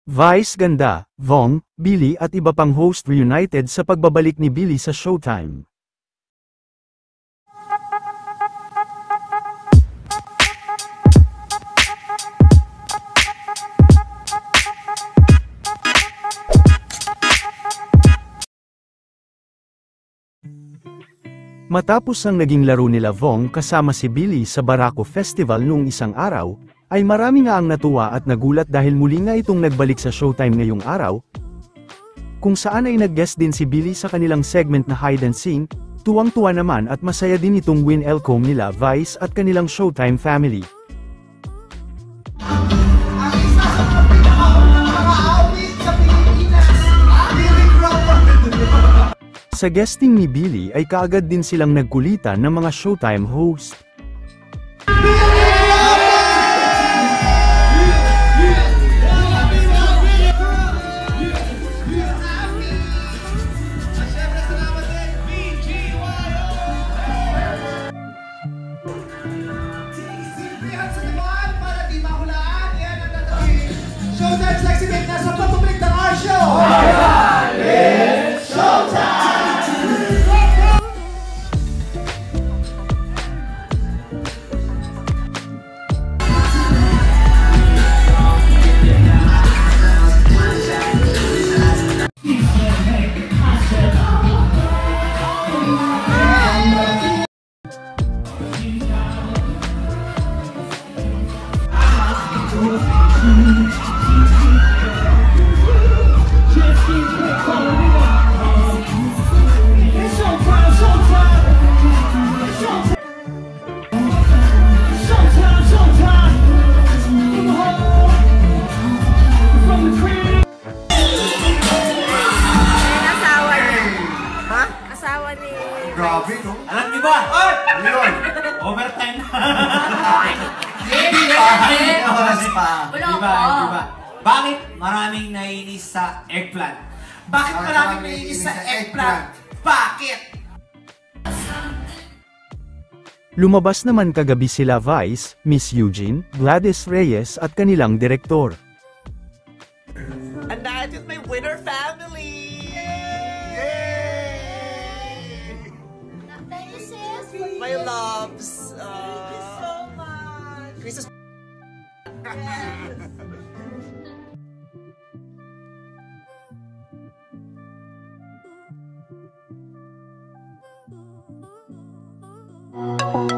Vice Ganda, Vong, Billy at iba pang host reunited sa pagbabalik ni Billy sa Showtime. Matapos ang naging laro nila Vong kasama si Billy sa Barako Festival noong isang araw, ay marami nga ang natuwa at nagulat dahil muli nga itong nagbalik sa Showtime ngayong araw, kung saan ay nag-guest din si Billy sa kanilang segment na Hide and Sing. Tuwang-tuwa naman at masaya din itong win-welcome nila Vice at kanilang Showtime family. Ang isa sa pinaka-awit sa Pilipinas, Billy Crawford. Sa guesting ni Billy ay kaagad din silang nagkulitan ng mga Showtime host. Showtime's Lexi Big nasa patuloy ng our show! It's Showtime! Grabe, no? Alam niyo ba? Ano yun? Overtime na. Oras pa. Diba? Bakit maraming naiinis sa eggplant? Bakit maraming naiinis sa eggplant? Bakit? Lumabas naman kagabi sila Vice, Miss Eugene, Gladys Reyes at kanilang direktor. And that is my winner family! My loves. Thank you so much. Christmas. Yeah.